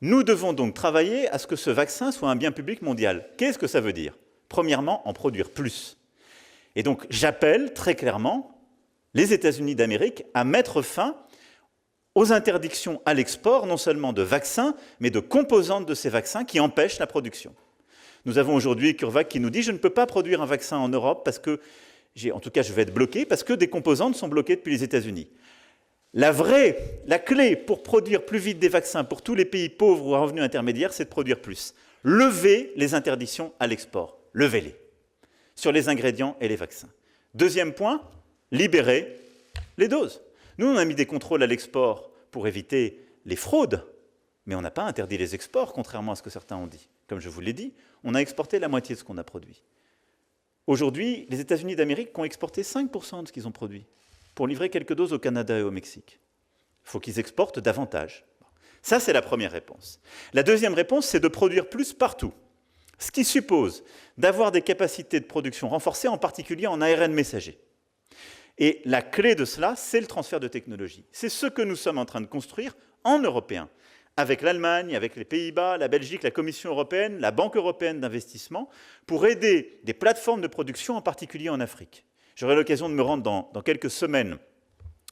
Nous devons donc travailler à ce que ce vaccin soit un bien public mondial. Qu'est-ce que ça veut dire? Premièrement, en produire plus. Et donc, j'appelle très clairement les États-Unis d'Amérique à mettre fin aux interdictions à l'export, non seulement de vaccins, mais de composantes de ces vaccins qui empêchent la production. Nous avons aujourd'hui CureVac qui nous dit « je ne peux pas produire un vaccin en Europe parce que, en tout cas je vais être bloqué, parce que des composantes sont bloquées depuis les États-Unis ». La clé pour produire plus vite des vaccins pour tous les pays pauvres ou à revenus intermédiaires, c'est de produire plus. Levez les interdictions à l'export, levez-les, sur les ingrédients et les vaccins. Deuxième point, libérez les doses. Nous, on a mis des contrôles à l'export pour éviter les fraudes, mais on n'a pas interdit les exports, contrairement à ce que certains ont dit. Comme je vous l'ai dit, on a exporté la moitié de ce qu'on a produit. Aujourd'hui, les États-Unis d'Amérique ont exporté 5% de ce qu'ils ont produit, pour livrer quelques doses au Canada et au Mexique. Il faut qu'ils exportent davantage. Ça, c'est la première réponse. La deuxième réponse, c'est de produire plus partout, ce qui suppose d'avoir des capacités de production renforcées, en particulier en ARN messager. Et la clé de cela, c'est le transfert de technologie. C'est ce que nous sommes en train de construire en européen, avec l'Allemagne, avec les Pays-Bas, la Belgique, la Commission européenne, la Banque européenne d'investissement, pour aider des plateformes de production, en particulier en Afrique. J'aurai l'occasion de me rendre dans quelques semaines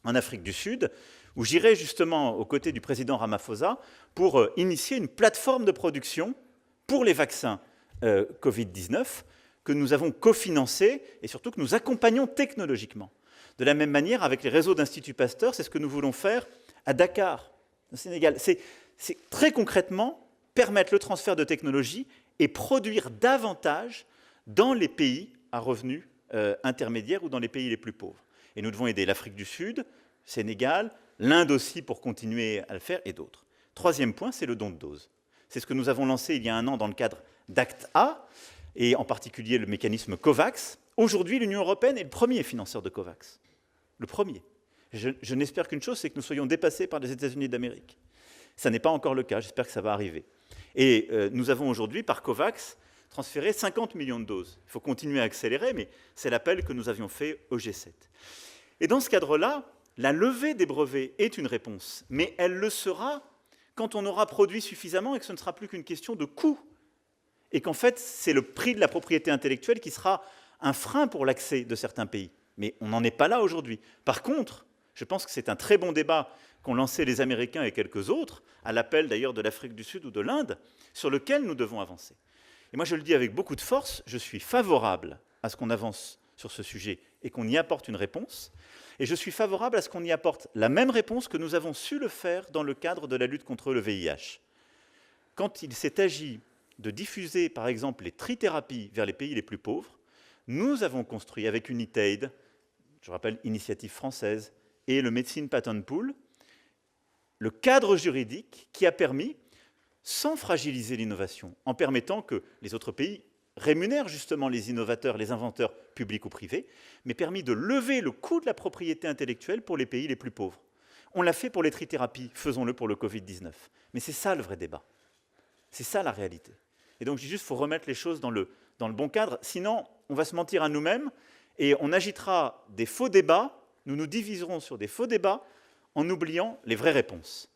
en Afrique du Sud, où j'irai justement aux côtés du président Ramaphosa pour initier une plateforme de production pour les vaccins Covid-19 que nous avons cofinancé et surtout que nous accompagnons technologiquement. De la même manière, avec les réseaux d'Institut Pasteur, c'est ce que nous voulons faire à Dakar, au Sénégal. C'est très concrètement permettre le transfert de technologie et produire davantage dans les pays à revenus intermédiaires ou dans les pays les plus pauvres. Et nous devons aider l'Afrique du Sud, Sénégal, l'Inde aussi pour continuer à le faire, et d'autres. Troisième point, c'est le don de doses. C'est ce que nous avons lancé il y a un an dans le cadre d'ACT-A, et en particulier le mécanisme COVAX. Aujourd'hui, l'Union européenne est le premier financeur de COVAX. Le premier. Je n'espère qu'une chose, c'est que nous soyons dépassés par les États-Unis d'Amérique. Ça n'est pas encore le cas, j'espère que ça va arriver. Et nous avons aujourd'hui, par COVAX, transféré 50 millions de doses. Il faut continuer à accélérer, mais c'est l'appel que nous avions fait au G7. Et dans ce cadre-là, la levée des brevets est une réponse, mais elle le sera quand on aura produit suffisamment et que ce ne sera plus qu'une question de coût. Et qu'en fait, c'est le prix de la propriété intellectuelle qui sera un frein pour l'accès de certains pays. Mais on n'en est pas là aujourd'hui. Par contre, je pense que c'est un très bon débat qu'ont lancé les Américains et quelques autres, à l'appel d'ailleurs de l'Afrique du Sud ou de l'Inde, sur lequel nous devons avancer. Et moi, je le dis avec beaucoup de force, je suis favorable à ce qu'on avance sur ce sujet et qu'on y apporte une réponse. Et je suis favorable à ce qu'on y apporte la même réponse que nous avons su le faire dans le cadre de la lutte contre le VIH. Quand il s'est agi de diffuser, par exemple, les trithérapies vers les pays les plus pauvres, nous avons construit avec Unitaid, je rappelle, initiative française, et le Medicine Patent Pool, le cadre juridique qui a permis, sans fragiliser l'innovation, en permettant que les autres pays rémunèrent justement les innovateurs, les inventeurs publics ou privés, mais permis de lever le coût de la propriété intellectuelle pour les pays les plus pauvres. On l'a fait pour les trithérapies, faisons-le pour le Covid-19. Mais c'est ça le vrai débat. C'est ça la réalité. Et donc, je dis juste qu'il faut remettre les choses dans le bon cadre, sinon on va se mentir à nous-mêmes et on agitera des faux débats, nous nous diviserons sur des faux débats en oubliant les vraies réponses.